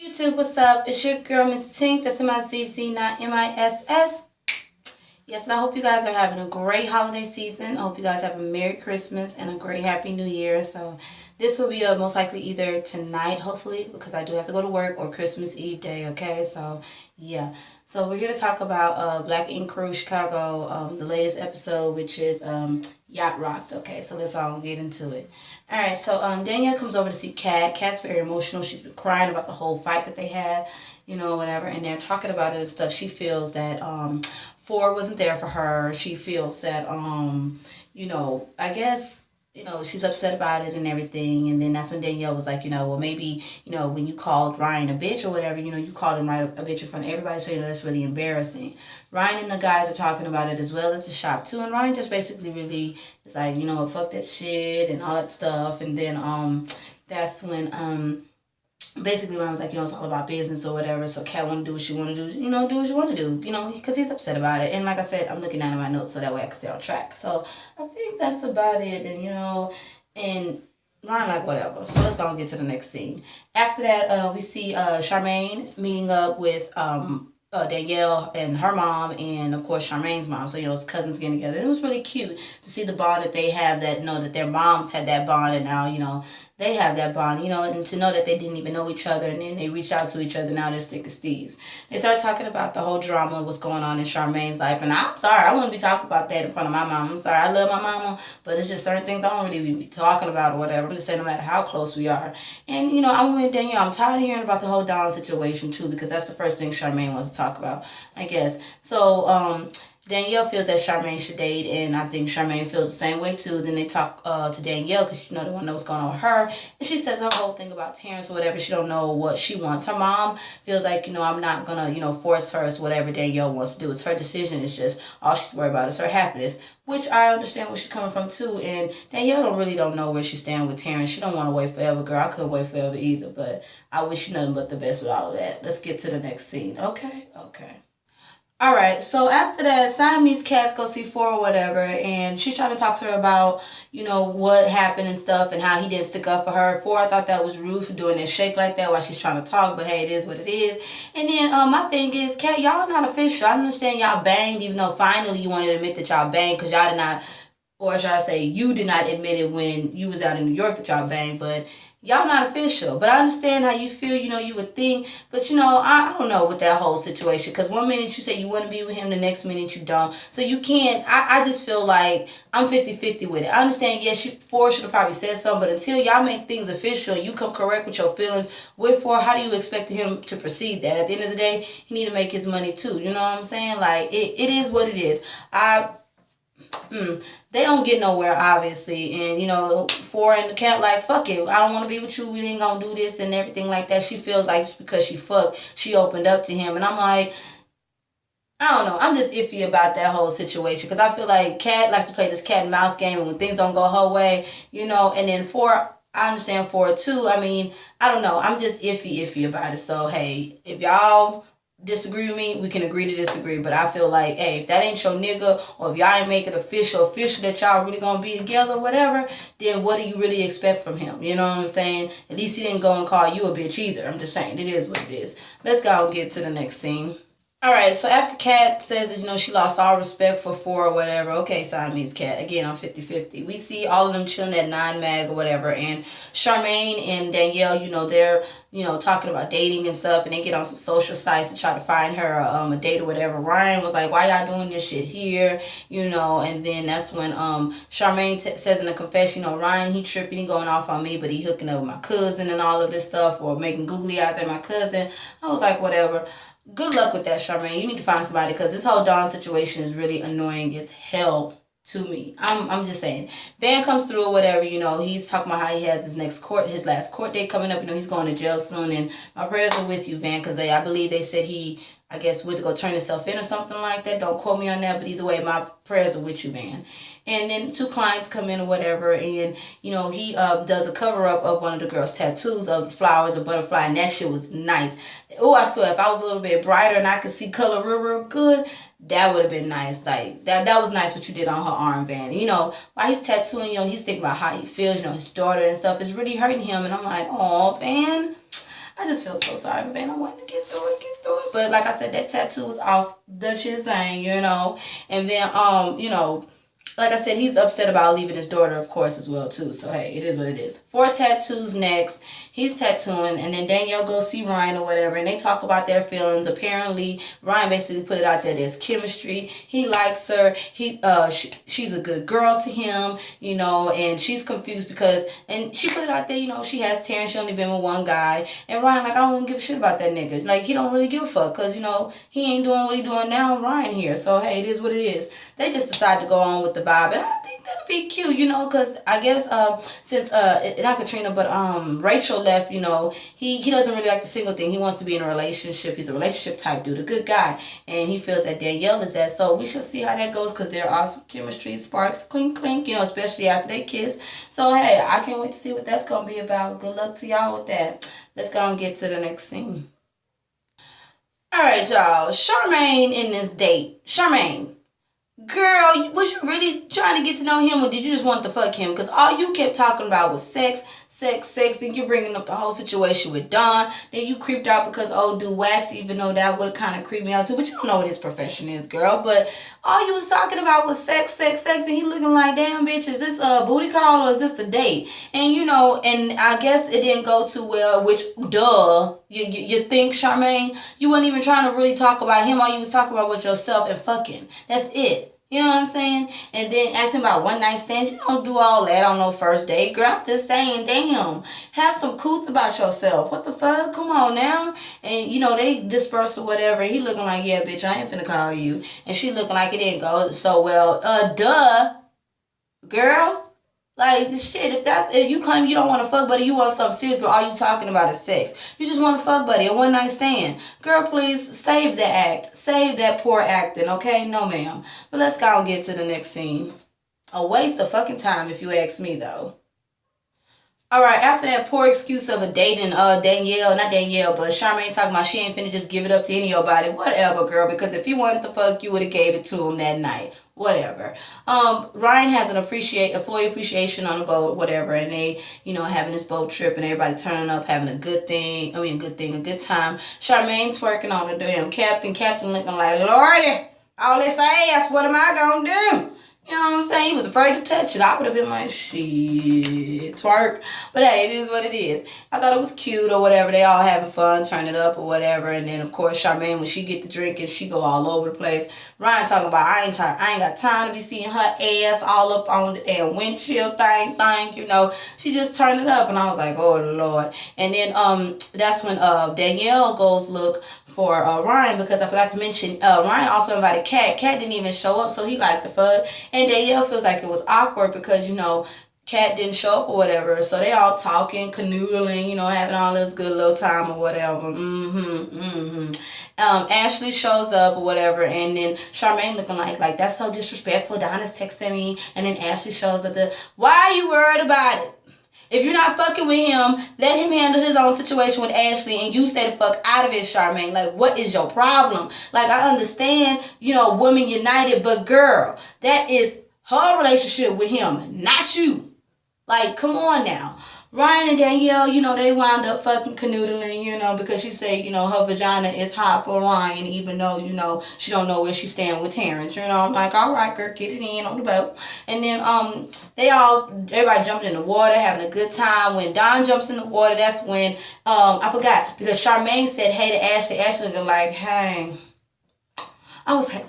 YouTube, what's up? It's your girl, Miss Tink. That's M-I-Z-Z, not M-I-S-S. Yes, and I hope you guys are having a great holiday season. I hope you guys have a Merry Christmas and a great Happy New Year. So this will be most likely either tonight, hopefully, because I do have to go to work, or Christmas Eve day, okay? So, yeah. So we're here to talk about Black Ink Crew Chicago, the latest episode, which is Yacht Rocked, okay? So let's all get into it. All right, so Danielle comes over to see Kat. Kat's very emotional. She's been crying about the whole fight that they had, you know, whatever, and they're talking about it and stuff. She feels that Ford wasn't there for her. She feels that, you know, I guess, you know, she's upset about it and everything. And then that's when Danielle was like, you know, well, maybe, you know, when you called Ryan a bitch or whatever, you know, you called him a bitch in front of everybody. So, you know, that's really embarrassing. Ryan and the guys are talking about it as well at the shop, too. And Ryan just basically really is like, you know, fuck that shit and all that stuff. And then that's when basically when I was like, you know, it's all about business or whatever, so Kat want to do what she want to do, you know, do what you want to do, you know, because he's upset about it. And like I said, I'm looking down at my notes so that way I can stay on track. So I think that's about it. And, you know, and Ryan like, whatever. So let's go and get to the next scene. After that, we see Charmaine meeting up with Danielle and her mom, and of course Charmaine's mom. So, you know, it's cousins getting together. And it was really cute to see the bond that they have, that, you know, that their moms had that bond, and now, you know, they have that bond, you know, and to know that they didn't even know each other, and then they reach out to each other, now they're thick as thieves. They start talking about the whole drama of what's going on in Charmaine's life, and I'm sorry, I wouldn't be talking about that in front of my mom. I'm sorry, I love my mama, but it's just certain things I don't really be talking about or whatever. I'm just saying no matter how close we are. And, you know, I'm with Danielle. I'm tired of hearing about the whole Dawn situation, too, because that's the first thing Charmaine wants to talk about, I guess. So, Danielle feels that Charmaine should date, and I think Charmaine feels the same way too. Then they talk to Danielle, because, you know, they want to know what's going on with her, and she says her whole thing about Terrence or whatever. She don't know what she wants. Her mom feels like, you know, I'm not gonna, you know, force her. It's whatever Danielle wants to do. It's her decision. It's just all she's worried about is her happiness, which I understand where she's coming from too. And Danielle don't know where she's standing with Terrence. She don't want to wait forever, girl. I couldn't wait forever either, but I wish you nothing but the best with all of that. Let's get to the next scene. Okay. Alright, so after that, Siamese Cats go see Four or whatever, and she's trying to talk to her about, you know, what happened and stuff, and how he didn't stick up for her. Four, I thought that was rude for doing that shake like that while she's trying to talk, but hey, it is what it is. And then my thing is, Cat, y'all not official. I understand y'all banged, even though finally you wanted to admit that y'all banged, because y'all did not, or should I say, you did not admit it when you was out in New York that y'all banged, but y'all not official. But I understand how you feel, you know, you would think. But, you know, I don't know with that whole situation. Because one minute you say you want to be with him, the next minute you don't. So you can't, I just feel like I'm 50-50 with it. I understand, yes, Four should have probably said something. But until y'all make things official, you come correct with your feelings with Four, how do you expect him to proceed that? At the end of the day, he need to make his money too. You know what I'm saying? Like, it is what it is. They don't get nowhere, obviously. And, you know, Four and the Cat like, fuck it. I don't want to be with you. We ain't going to do this and everything like that. She feels like just because she fucked, she opened up to him. And I'm like, I don't know. I'm just iffy about that whole situation. Because I feel like Cat like to play this cat and mouse game. And when things don't go her way, you know. And then Four, I understand Four too. I mean, I don't know. I'm just iffy about it. So, hey, if y'all disagree with me, we can agree to disagree. But I feel like, hey, if that ain't your nigga, or if y'all ain't make it official that y'all really gonna be together, whatever, then what do you really expect from him? You know what I'm saying? At least he didn't go and call you a bitch either. I'm just saying, it is what it is. Let's go and get to the next scene. Alright, so after Kat says that, you know, she lost all respect for Four or whatever, okay, Siamese Cat, again, I'm 50-50. We see all of them chilling at 9mag or whatever, and Charmaine and Danielle, you know, they're, you know, talking about dating and stuff, and they get on some social sites to try to find her a date or whatever. Ryan was like, why y'all doing this shit here, you know, and then that's when Charmaine says in a confession, you know, Ryan, he tripping, he going off on me, but he hooking up with my cousin and all of this stuff, or making googly eyes at my cousin. I was like, whatever. Good luck with that, Charmaine. You need to find somebody, because this whole Dawn situation is really annoying as hell to me. I'm just saying. Van comes through or whatever, you know, he's talking about how he has his last court date coming up, you know, he's going to jail soon, and my prayers are with you, Van, because I believe they said he, I guess, went to go turn himself in or something like that. Don't quote me on that, but either way, my prayers are with you, Van. And then two clients come in or whatever, and, you know, he does a cover-up of one of the girl's tattoos of the flowers, the butterfly, and that shit was nice. Oh, I swear, if I was a little bit brighter and I could see color real good, that would have been nice. Like, that was nice what you did on her armband. You know, while he's tattooing, you know, he's thinking about how he feels, you know, his daughter and stuff is really hurting him. And I'm like, oh, Van, I just feel so sorry, man. I wanted to get through it. But like I said, that tattoo was off the chisang, you know. And then, you know, like I said, he's upset about leaving his daughter, of course, as well, too. So, hey, it is what it is. 4 tattoos next. He's tattooing, and then Danielle goes see Ryan or whatever, and they talk about their feelings. Apparently, Ryan basically put it out there. There's chemistry. He likes her. She's a good girl to him, you know, and she's confused because, and she put it out there, you know, she has Terrence. She only been with one guy. And Ryan, like, I don't even give a shit about that nigga. Like, he don't really give a fuck because, you know, he ain't doing what he doing now. Ryan here. So, hey, it is what it is. They just decided to go on with the vibe, and I think that'll be cute, you know, because I guess since not Katrina, but Rachel left, you know, he doesn't really like the single thing. He wants to be in a relationship. He's a relationship type dude, a good guy, and he feels that Danielle is that. So we shall see how that goes, because there are some chemistry sparks, clink clink, you know, especially after they kiss. So hey, I can't wait to see what that's gonna be about. Good luck to y'all with that. Let's go and get to the next scene. All right, y'all. Charmaine in this date. Charmaine. Girl, was you really trying to get to know him, or did you just want to fuck him? Because all you kept talking about was sex. Then you're bringing up the whole situation with Don. Then you creeped out because old dude waxed, even though that would kind of creep me out too. But you don't know what his profession is, girl. But all you was talking about was sex. And he looking like, damn, bitch, is this a booty call or is this the date? And, you know, and I guess it didn't go too well, which, duh. You think, Charmaine? You weren't even trying to really talk about him. All you was talking about was yourself and fucking. That's it. You know what I'm saying? And then asking about one night stands. You don't do all that on no first date. Girl, I'm just saying, damn. Have some couth about yourself. What the fuck? Come on now. And, you know, they dispersed or whatever. And he looking like, yeah, bitch, I ain't finna call you. And she looking like it didn't go so well. Duh. Girl. Like, shit, if you claim you don't want to fuck buddy, you want something serious, but all you talking about is sex. You just want to fuck buddy, a one night stand. Girl, please, save the act. Save that poor acting, okay? No, ma'am. But let's go and get to the next scene. A waste of fucking time, if you ask me, though. Alright, after that poor excuse of a dating, not Danielle, but Charmaine talking about she ain't finna just give it up to any of your body. Whatever, girl, because if he wanted to fuck, you would have gave it to him that night. Whatever. Ryan has an employee appreciation on the boat, whatever, and they, you know, having this boat trip and everybody turning up, having a good time. Charmaine's twerking on the damn captain looking like, Lordy, all this ass, what am I gonna do? You know what I'm saying? He was afraid to touch it. I would have been like, shit, twerk. But hey, it is what it is. I thought it was cute or whatever. They all having fun, turn it up or whatever. And then, of course, Charmaine, when she get to drinking, she go all over the place. Ryan talking about, I ain't got time to be seeing her ass all up on the damn windshield thing, you know. She just turned it up. And I was like, oh, Lord. And then that's when Danielle goes look for Ryan, because I forgot to mention, Ryan also invited Kat. Kat didn't even show up, so he liked the fun. And Danielle feels like it was awkward because, you know, Kat didn't show up or whatever. So they all talking, canoodling, you know, having all this good little time or whatever. Ashley shows up or whatever, and then Charmaine looking like that's so disrespectful. Donna's texting me, and then Ashley shows up. Why are you worried about it? If you're not fucking with him, let him handle his own situation with Ashley, and you stay the fuck out of it, Charmaine. Like, what is your problem? Like, I understand, you know, women united, but girl, that is her relationship with him, not you. Like, come on now. Ryan and Danielle, you know, they wound up fucking canoodling, you know, because she said, you know, her vagina is hot for Ryan, even though, you know, she don't know where she's staying with Terrence, you know. I'm like, all right, girl, get it in on the boat. And then everybody jumping in the water, having a good time. When Don jumps in the water, that's when, I forgot, because Charmaine said, hey to Ashley. Ashley was like, hey. I was like,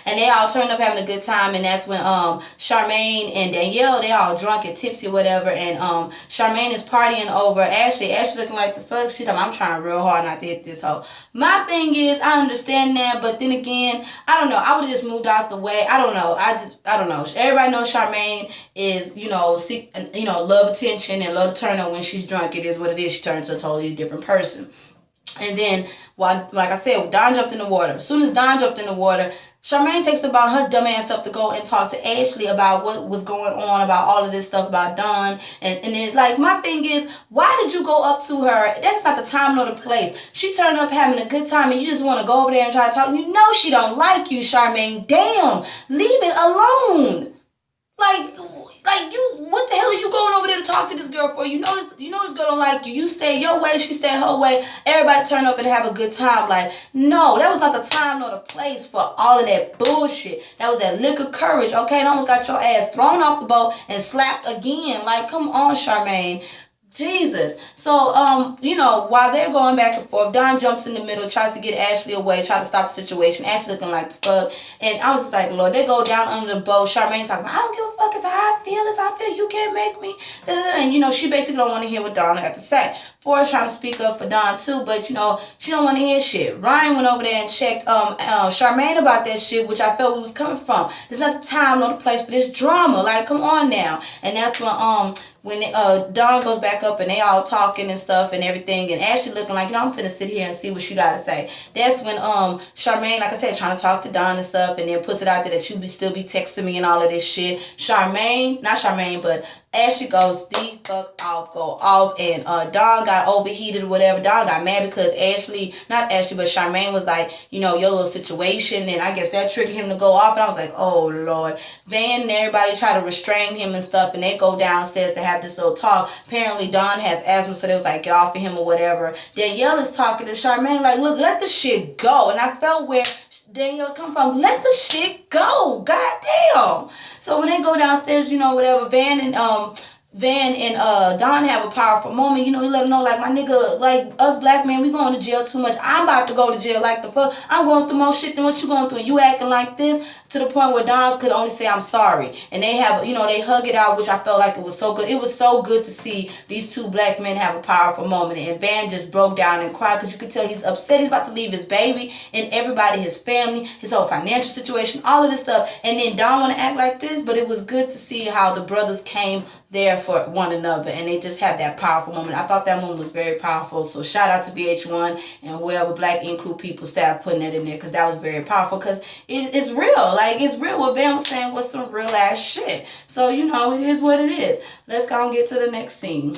and they all turned up having a good time, and that's when Charmaine and Danielle, they all drunk and tipsy or whatever, and Charmaine is partying over Ashley. Ashley looking like the fuck. She's like, I'm trying real hard not to hit this hoe. My thing is, I understand that, but then again, I don't know. I would have just moved out the way. I don't know. I don't know. Everybody knows Charmaine is, you know, love attention and love to turn up when she's drunk. It is what it is. She turns to a totally different person. And then, like I said, Don jumped in the water. As soon as Don jumped in the water, Charmaine takes about her dumb ass up to go and talk to Ashley about what was going on, about all of this stuff about Don. And it's like, my thing is, why did you go up to her? That's not the time nor the place. She turned up having a good time, and you just want to go over there and try to talk. You know she don't like you, Charmaine. Damn, leave it alone. Like you, what the hell are you going over there to talk talk to this girl for? You know this girl don't like you. You stay your way, she stay her way. Everybody turn up and have a good time. Like, no, that was not the time nor the place for all of that bullshit. That was that lick of courage, okay? And almost got your ass thrown off the boat and slapped again. Like, come on, Charmaine. Jesus. So, you know, while they're going back and forth, Don jumps in the middle, tries to get Ashley away, try to stop the situation. Ashley looking like the fuck. And I was just like, Lord, they go down under the boat. Charmaine talking about, I don't give a fuck. It's how I feel. It's how I feel. You can't make me. And, you know, she basically don't want to hear what Don had to say. Forrest trying to speak up for Don too, but, you know, she don't want to hear shit. Ryan went over there and checked Charmaine about that shit, which I felt we was coming from. There's not the time nor the place for this drama. Like, come on now. And that's when Dawn goes back up and they all talking and stuff and everything, and Ashley looking like, you know, I'm finna sit here and see what she got to say. That's when Charmaine, like I said, trying to talk to Dawn and stuff, and then puts it out there that you still be texting me and all of this shit. Ashley goes the fuck off, and Dawn got overheated or whatever. Dawn got mad because Charmaine was like, you know, your little situation, and I guess that triggered him to go off, and I was like, oh Lord. Van and everybody try to restrain him and stuff, and they go downstairs to have this little talk. Apparently Dawn has asthma, so they was like, get off of him or whatever. Danielle is talking to Charmaine like, look, let the shit go. And I felt where Danielle's coming from. Let the shit go. Goddamn. So when they go downstairs, you know, whatever, Van and Don have a powerful moment. You know, he let them know, like, my nigga, like, us black men, we going to jail too much. I'm about to go to jail like the fuck. I'm going through more shit than what you going through. And you acting like this, to the point where Don could only say, I'm sorry. And they have, you know, they hug it out, which I felt like it was so good. It was so good to see these two black men have a powerful moment. And Van just broke down and cried because you could tell he's upset. He's about to leave his baby and everybody, his family, his whole financial situation, all of this stuff. And then Don want to act like this, but it was good to see how the brothers came there for one another, and they just had that powerful moment. I thought that moment was very powerful, so shout out to VH1 and whoever Black Ink Crew people started putting that in there, because that was very powerful, because it's real. Like, it's real. What Van was saying was some real ass shit. So, you know, it is what it is. Let's go and get to the next scene.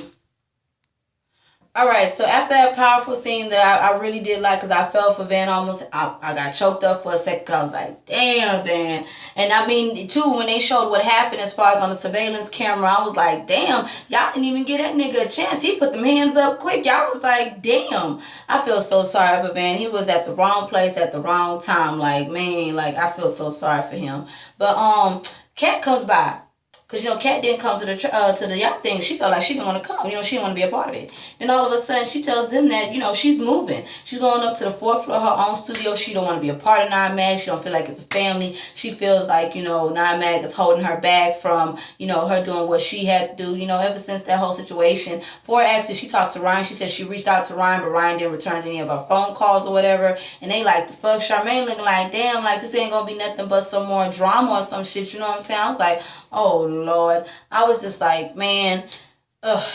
Alright, so after that powerful scene that I really did like, because I felt for Van almost, I got choked up for a second, because I was like, damn, Van. And I mean, too, when they showed what happened as far as on the surveillance camera, I was like, damn, y'all didn't even give that nigga a chance. He put them hands up quick. Y'all was like, damn. I feel so sorry for Van. He was at the wrong place at the wrong time. Like, man, like, I feel so sorry for him. But, Kat comes by. Because, you know, Kat didn't come to the yacht thing. She felt like she didn't want to come. You know, she didn't want to be a part of it. Then all of a sudden, she tells them that, you know, she's moving. She's going up to the 4th floor of her own studio. She don't want to be a part of Nine Mag. She don't feel like it's a family. She feels like, you know, Nine Mag is holding her back from, you know, her doing what she had to do, you know, ever since that whole situation. For exes, she talked to Ryan. She said she reached out to Ryan, but Ryan didn't return any of her phone calls or whatever. And they like, the fuck, Charmaine looking like, damn, like, this ain't going to be nothing but some more drama or some shit, you know what I'm saying? I was like, oh, Lord. I was just like, man,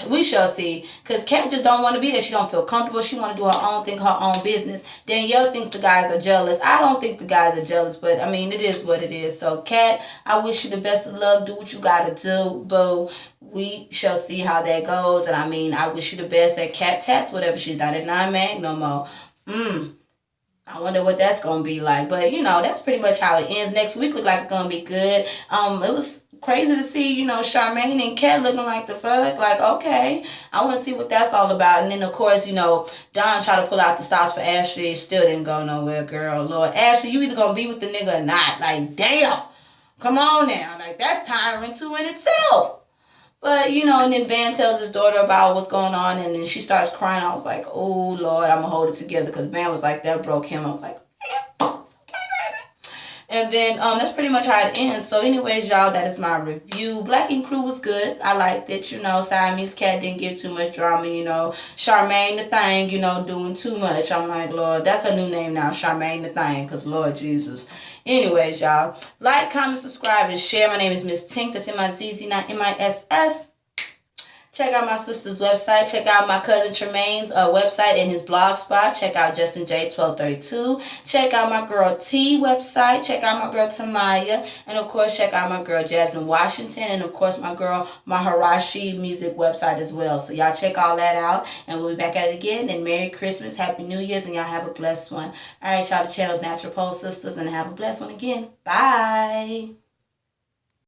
we shall see. Because Kat just don't want to be there. She don't feel comfortable. She want to do her own thing, her own business. Danielle thinks the guys are jealous. I don't think the guys are jealous, but, I mean, it is what it is. So, Kat, I wish you the best of luck. Do what you got to do, boo. We shall see how that goes. And, I mean, I wish you the best at Kat Tats, whatever. She's not at Nine Mag no more. I wonder what that's going to be like. But, you know, that's pretty much how it ends. Next week look like it's going to be good. It was crazy to see, you know, Charmaine and Kat looking like the fuck. Like, okay, I want to see what that's all about. And then, of course, you know, Don tried to pull out the stops for Ashley. It still didn't go nowhere, girl. Lord, Ashley, you either going to be with the nigga or not. Like, damn. Come on now. Like, that's tiring too in itself. But, you know, and then Van tells his daughter about what's going on, and then she starts crying. I was like, oh, Lord, I'm going to hold it together, because Van was like, that broke him. I was like, damn, it's okay, baby. And then that's pretty much how it ends. So anyways, y'all, that is my review. Black Ink Crew was good. I liked it, you know. Siamese Cat didn't get too much drama, you know. Charmaine the Thing, you know, doing too much. I'm like, Lord, that's her new name now, Charmaine the Thing, because Lord Jesus. Anyways, y'all, like, comment, subscribe, and share. My name is Miss Tink. That's M-I-Z-Z, not M-I-S-S. Check out my sister's website. Check out my cousin Tremaine's website and his blog spot. Check out Justin J 1232. Check out my girl T website. Check out my girl Tamaya. And, of course, check out my girl Jasmine Washington. And, of course, my girl Mezurashii Muzik website as well. So, y'all check all that out. And we'll be back at it again. And Merry Christmas, Happy New Year's, and y'all have a blessed one. All right, y'all, the channel's Natural Pole Sisters, and have a blessed one again. Bye.